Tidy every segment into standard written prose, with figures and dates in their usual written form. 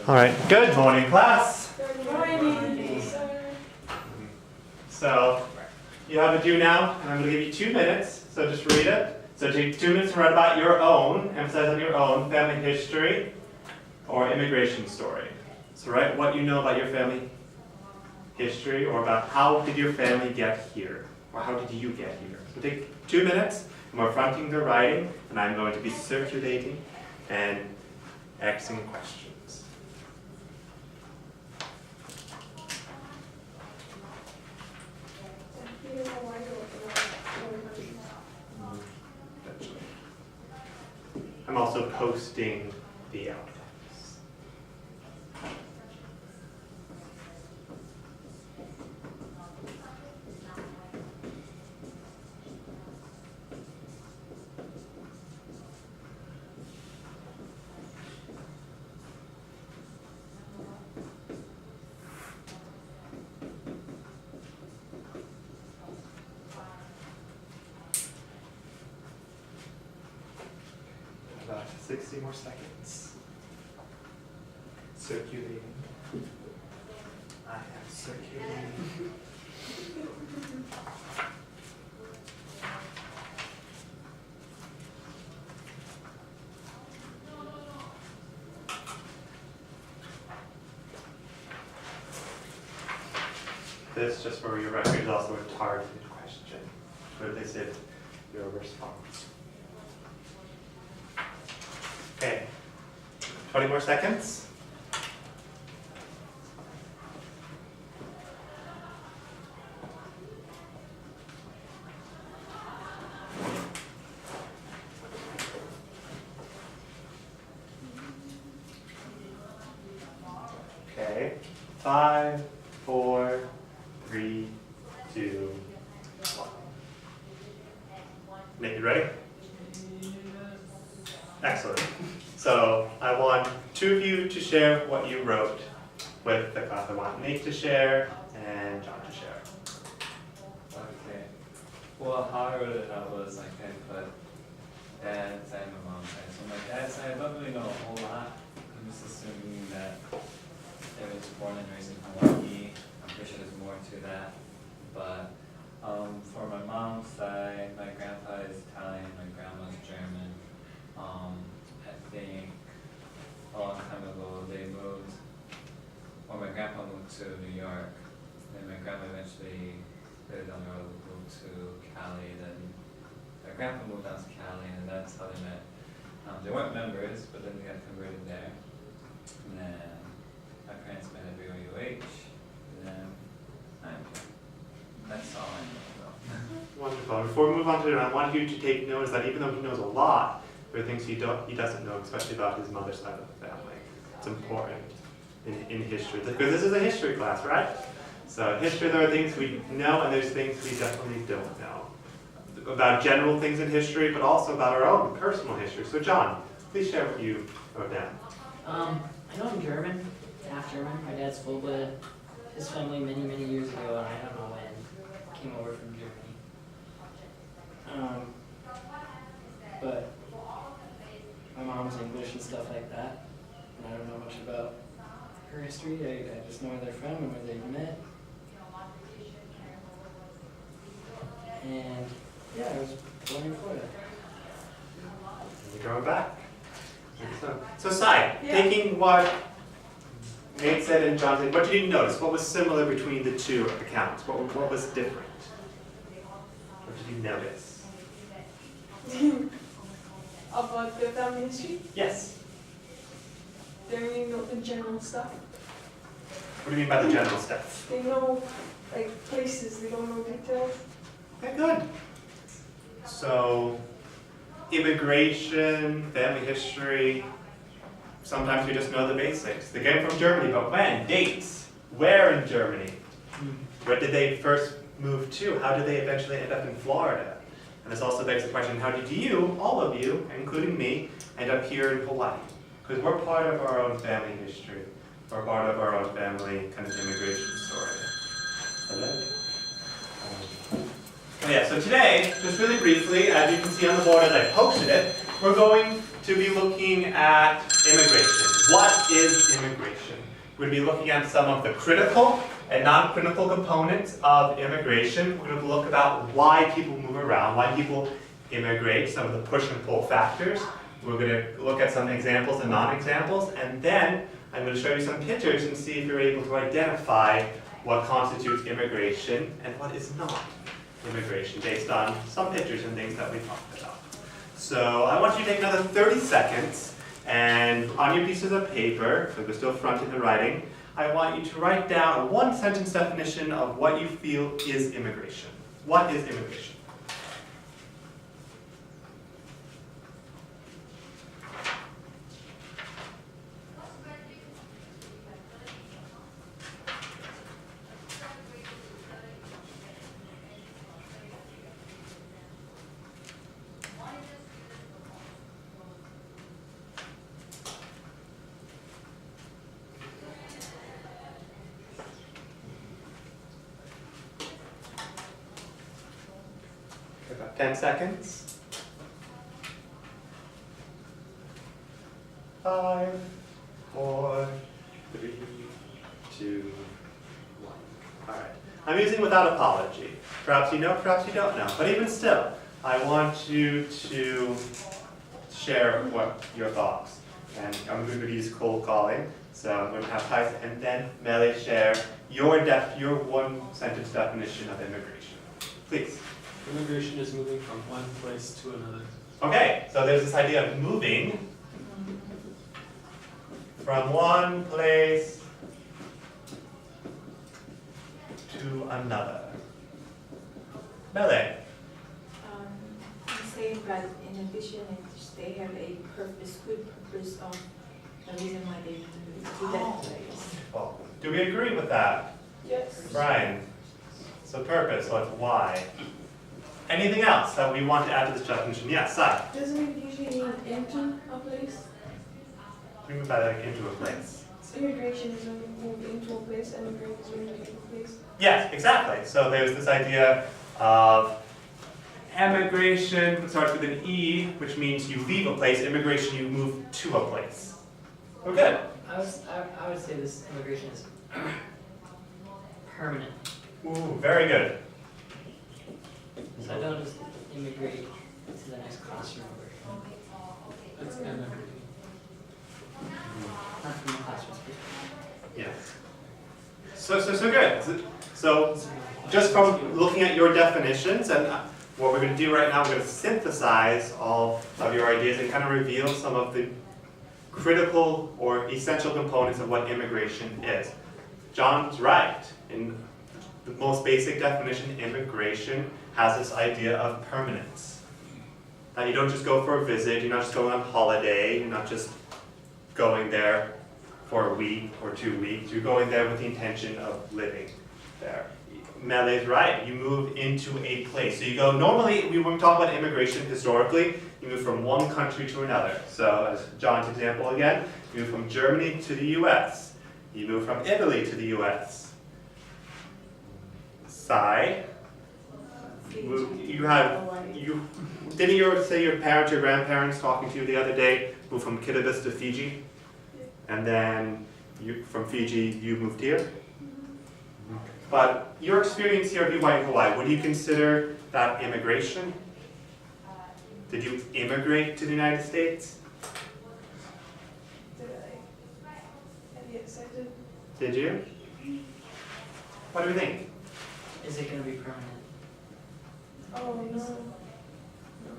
All right, good morning, class. Good morning. So you have a do now, and I'm going to give you 2 minutes, so just read it. So take 2 minutes to write about your own, emphasize on your own family history or immigration story. So write what you know about your family history or about how did your family get here, or how did you get here. So take 2 minutes, and we're fronting the writing, and I'm going to be circulating and asking questions. I'm also posting the outfits. About 60 more seconds. Circulating. I am circulating. This, just for your record, is also a targeted question, where they said your response. Okay, 20 more seconds. Okay, 5, 4, 3, 2, 1. Nate, you ready? Excellent. So I want 2 of you to share what you wrote with the class. I want Nate to share and John to share. Okay. Well, how I wrote it out was like I put dad's side and my mom's side. So my dad's side, I don't really know a whole lot. I'm just assuming that they was born and raised in Hawaii. I'm pretty sure there's more to that. But for my mom's side, my grandpa is Italian, my grandma's German. I think a long time ago they moved, or my grandpa moved to New York, and my grandma eventually later down the road moved to Cali, then my grandpa moved down to Cali, and that's how they met. They weren't members, but then they got converted there. And then my parents met at BYUH, and then that's all I know. Wonderful. Before we move on to it, I want you to take notice that even though he knows a lot, there are things he doesn't know, especially about his mother's side of the family. It's important in history, because this is a history class, right? So in history, there are things we know, and there's things we definitely don't know. About general things in history, but also about our own personal history. So John, please share what you wrote down. I know I'm German, half German. My dad's full-blooded. His family many years ago, and I don't know when, came over from Germany. But my mom's English and stuff like that, and I don't know much about her history. I just know where they're from and where they met. And yeah, I was born in Florida. You're going back. So Sai, taking what Nate said and John said, what did you notice? What was similar between the two accounts? What was different? What did you notice? About the family history? Yes. They really know the general stuff. What do you mean by the general stuff? They know like places, they don't know details. Okay, good. So, immigration, family history, sometimes we just know the basics. They came from Germany, but when? Dates. Where in Germany? Where did they first move to? How did they eventually end up in Florida? And this also begs the question, how did you, all of you, including me, end up here in Hawaii? Because we're part of our own family history. We're part of our own family kind of immigration story. Hello? Yeah, so today, just really briefly, as you can see on the board as I posted it, we're going to be looking at immigration. What is immigration? We're going to be looking at some of the critical and non-critical components of immigration. We're going to look about why people move around, why people immigrate, some of the push and pull factors. We're going to look at some examples and non-examples, and then I'm going to show you some pictures and see if you're able to identify what constitutes immigration and what is not immigration based on some pictures and things that we talked about. So I want you to take another 30 seconds, and on your pieces of paper, so we're still fronting the writing, I want you to write down a one-sentence definition of what you feel is immigration. What is immigration? About 10 seconds. 5, 4, 3, 2, 1. All right. I'm using without apology. Perhaps you know, perhaps you don't know. But even still, I want you to share what your thoughts. And I'm going to use cold calling. So I'm going to have Tyson and then Melly share your one-sentence definition of immigration. Please. Immigration is moving from one place to another. Okay, so there's this idea of moving from one place to another. Mele. You say that in addition, they have a purpose, good purpose of the reason why they move to that place. Well, do we agree with that? Yes. Brian? So purpose, so it's why. Anything else that we want to add to this definition? Yes, Sai. Doesn't it usually mean into a place? What do you mean by like into a place? Immigration is when you move into a place, and immigration is when you leave a place. Yes, exactly. So there's this idea of emigration, it starts with an E, which means you leave a place. Immigration, you move to a place. We're good. I would say this immigration is permanent. Ooh, very good. So I don't just immigrate to the next classroom over. That's emigrating. Not from the classroom. Yes. So good. So just from looking at your definitions, and what we're going to do right now, we're going to synthesize all of your ideas and kind of reveal some of the critical or essential components of what immigration is. John's right. In the most basic definition, immigration has this idea of permanence. That you don't just go for a visit, you're not just going on holiday, you're not just going there for a week or 2 weeks, you're going there with the intention of living there. Mele's right, you move into a place. So you go, normally, when we talk about immigration historically, you move from one country to another. So as John's example again, you move from Germany to the US. You move from Italy to the US. Sai, didn't you say your parents, your grandparents talking to you the other day, moved from Kiribati to Fiji? And then from Fiji, you moved here? But your experience here of Hawaii, would you consider that immigration? Did you immigrate to the United States? Did I? And yes, I did. Did you? What do we think? Is it going to be permanent? Oh no. No.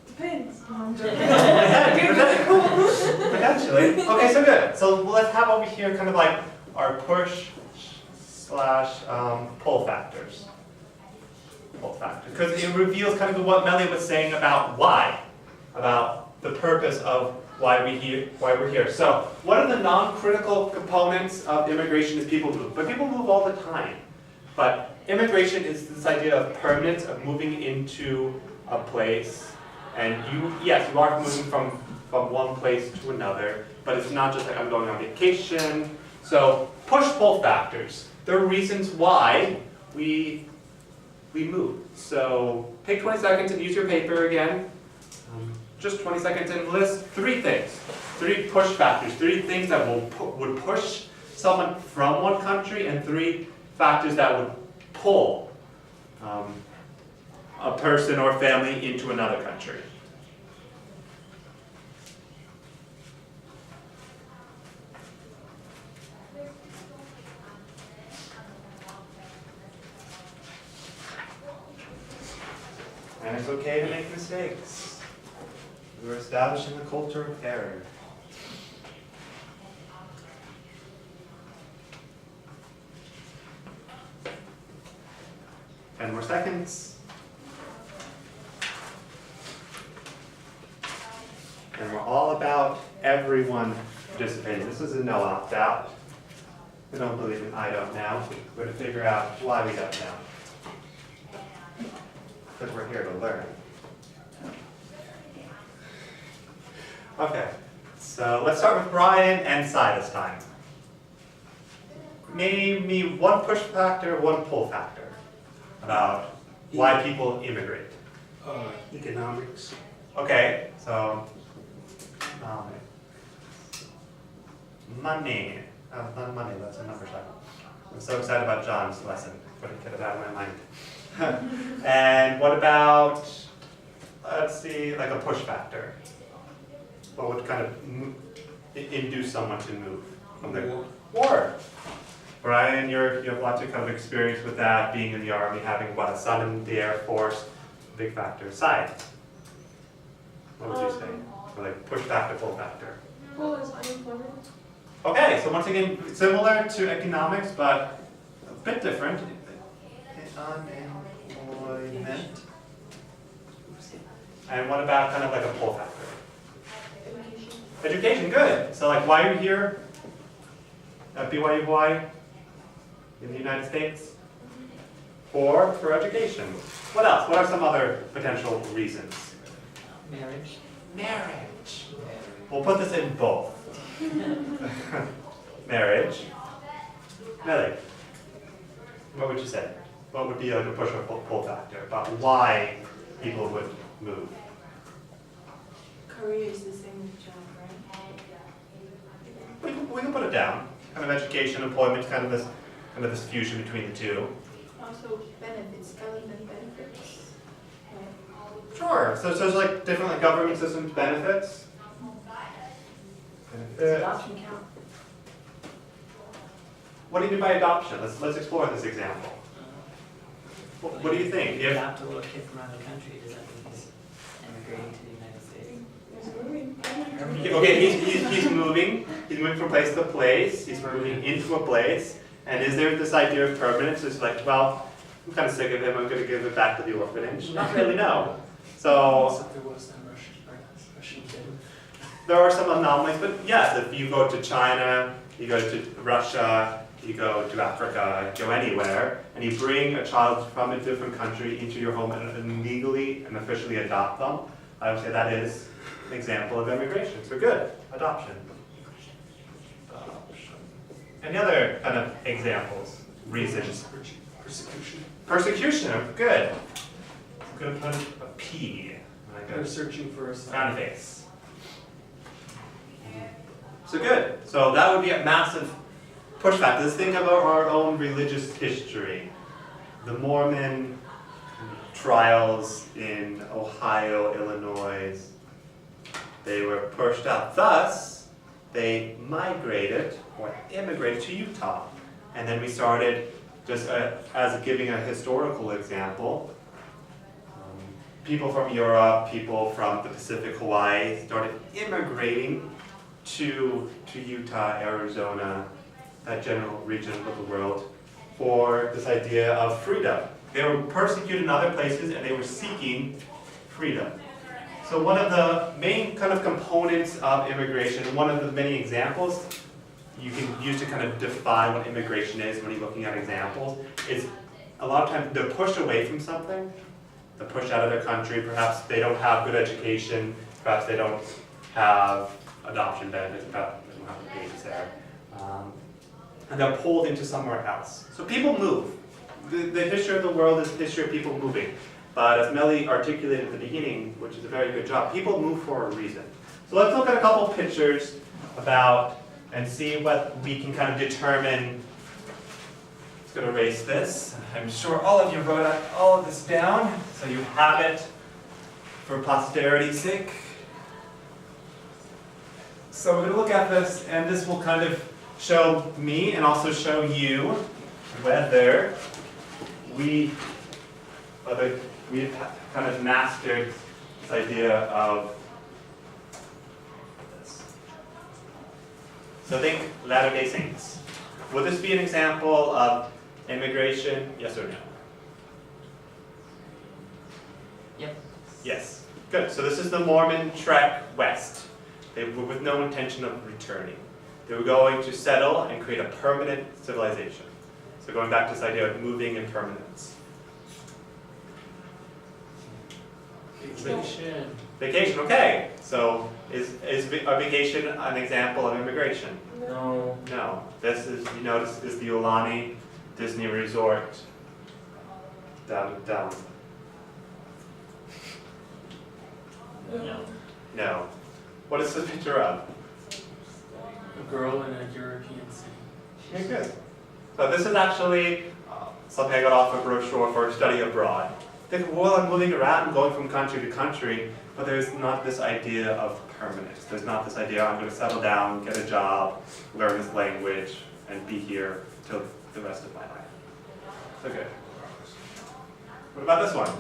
Depends. No, I'm joking. Potentially. Okay, so good. So let's have over here kind of like our push / pull factors. Pull factors. Because it reveals kind of what Melly was saying about why. About the purpose of why we're here. So what are the non-critical components of immigration as people move? But people move all the time. But immigration is this idea of permanence, of moving into a place. And yes, you are moving from one place to another, but it's not just like I'm going on vacation. So push-pull factors. There are reasons why we move. So take 20 seconds and use your paper again. Just 20 seconds and list 3 things. 3 push factors, 3 things that would push someone from one country, and 3 factors that would pull a person or family into another country. And it's okay to make mistakes. We're establishing a culture of error. Ten more seconds. And we're all about everyone participating. This is a no opt-out. We don't believe in I don't know. We're going to figure out why we don't know. Because we're here to learn. Okay, so let's start with Brian and Cy this time. Name me 1 push factor, 1 pull factor about why people immigrate. Economics. Okay, so economics. Money. Not money, that's a number type. I'm so excited about John's lesson. Couldn't get it out of my mind. And what about, let's see, like a push factor? What would kind of induce someone to move from there? War. Brian, you have lots of kind of experience with that, being in the Army, having what, a son in the Air Force, big factor. Side. What would you say? Or like push factor, pull factor? Pull is unemployment. Okay, so once again, similar to economics, but a bit different. Unemployment. And what about kind of like a pull factor? Education. Education, good. So like why are you here at BYU Hawaii in the United States? For education. What else? What are some other potential reasons? Marriage. Marriage. We'll put this in both. Marriage. Nelly, what would you say? What would be like a push or pull factor about why people would move? Career is the same with job, right? We can put it down. Kind of education, employment, kind of this fusion between the two. Also benefits, government benefits. Right? Sure. So there's like different like government systems benefits. Does adoption count? What do you mean by adoption? Let's explore this example. What do you think? If adopt a little kid from another country, does that mean he's immigrating to the United States? There's moving. Okay, he's moving. He's moving from place to place. He's moving into a place. And is there this idea of permanence? It's like, well, I'm kind of sick of him. I'm going to give it back to the orphanage. Not really, no. So Except there was that Russian kid. there are some anomalies, but yes, if you go to China, you go to Russia, you go to Africa, go anywhere, and you bring a child from a different country into your home and legally and officially adopt them, I would say that is an example of immigration. So good, adoption. Any other kind of examples, reasons? Persecution. Persecution, good. I'm going to put a P. Like They're a searching for a frown face. So good. So that would be a massive pushback. Let's think about our own religious history. The Mormon trials in Ohio, Illinois, they were pushed out. Thus, they migrated or immigrated to Utah. And then we started, just as giving a historical example, people from Europe, people from the Pacific, Hawaii, started immigrating to Utah, Arizona, that general region of the world, for this idea of freedom. They were persecuted in other places and they were seeking freedom. So one of the main kind of components of immigration, one of the many examples you can use to kind of define what immigration is when you're looking at examples, is a lot of times they're pushed away from something, they're pushed out of their country, perhaps they don't have good education, perhaps they don't have adoption benefits, perhaps they don't have the babies there. And they're pulled into somewhere else. So people move. The history of the world is the history of people moving. But as Melly articulated at the beginning, which is a very good job, people move for a reason. So let's look at a couple pictures about and see what we can kind of determine. Just going to erase this. I'm sure all of you wrote all of this down, so you have it for posterity's sake. So we're going to look at this, and this will kind of show me and also show you whether we've kind of mastered this idea of this. So think Latter-day Saints. Would this be an example of immigration, yes or no? Yep. Yes. Good. So this is the Mormon trek west. They were with no intention of returning. They were going to settle and create a permanent civilization. So going back to this idea of moving and permanence. Vacation. Vacation, okay. So is a vacation an example of immigration? No. No. This is, you notice, is the Ulani Disney Resort down. No. No. What is this picture of? A girl in a European city. Okay, good. So this is actually something I got off a brochure for study abroad. Think, well, I'm moving around, going from country to country, but there's not this idea of permanence. There's not this idea, I'm going to settle down, get a job, learn this language, and be here till the rest of my life. So good. What about this one?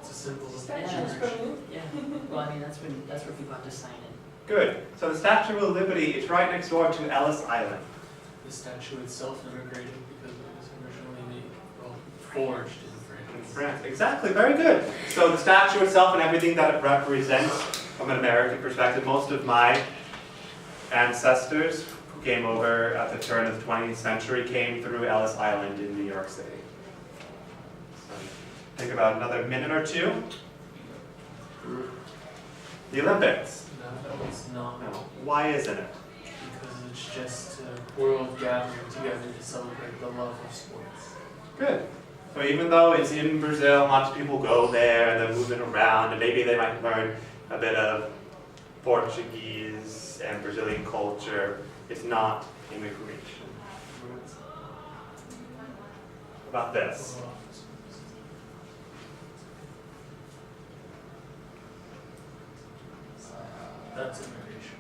It's a simple Statues from you. Yeah. Well, I mean, that's where people have to sign in. Good. So the Statue of Liberty is right next door to Ellis Island. The statue itself immigrated because it was originally made, well, forged in In France. France. Exactly, very good. So the statue itself and everything that it represents from an American perspective, most of my ancestors who came over at the turn of the 20th century came through Ellis Island in New York City. So think about another minute or two. The Olympics. No, it's not. No. Why isn't it? Because it's just a world gathering together to celebrate the love of sports. Good. So even though it's in Brazil, lots of people go there and they're moving around, and maybe they might learn a bit of Portuguese and Brazilian culture, it's not immigration. What about this? That's immigration.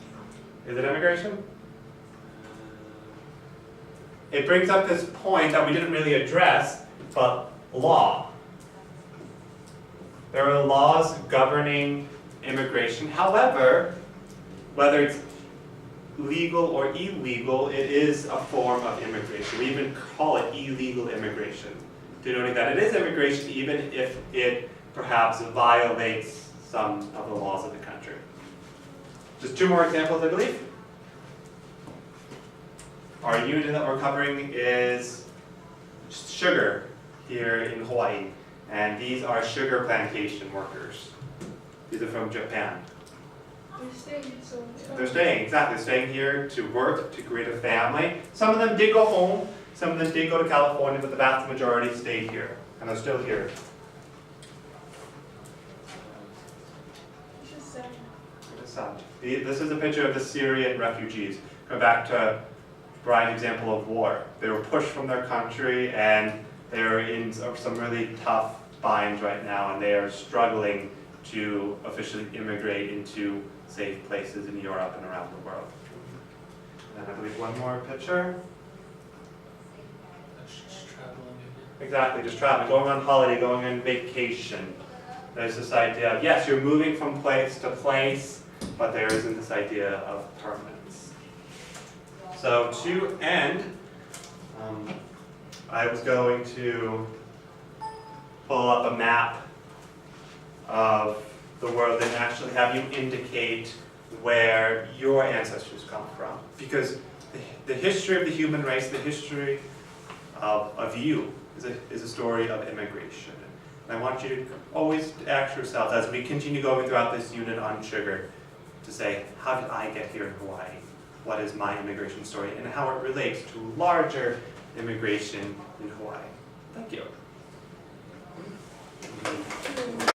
Is it immigration? It brings up this point that we didn't really address, but law. There are laws governing immigration. However, whether it's legal or illegal, it is a form of immigration. We even call it illegal immigration, denoting that it is immigration even if it perhaps violates some of the laws of the country. Just two more examples, I believe. Our unit that we're covering is sugar here in Hawaii, and these are sugar plantation workers. These are from Japan. They're staying, so They're staying, exactly, staying here to work, to create a family. Some of them did go home, some of them did go to California, but the vast majority stayed here, and are still here. it's just sad. It is sad. This is a picture of the Syrian refugees. Go back to Brian's example of war. They were pushed from their country, and they're in some really tough binds right now, and they are struggling to officially immigrate into safe places in Europe and around the world. And I believe one more picture. That's just traveling again. Exactly, just traveling, going on holiday, going on vacation. There's this idea of, yes, you're moving from place to place, but there isn't this idea of permanence. So to end, I was going to pull up a map of the world and actually have you indicate where your ancestors come from. Because the history of the human race, the history of you, is a story of immigration. And I want you to always ask yourselves, as we continue going throughout this unit on sugar, to say, how did I get here in Hawaii? What is my immigration story, and how it relates to larger immigration in Hawaii. Thank you.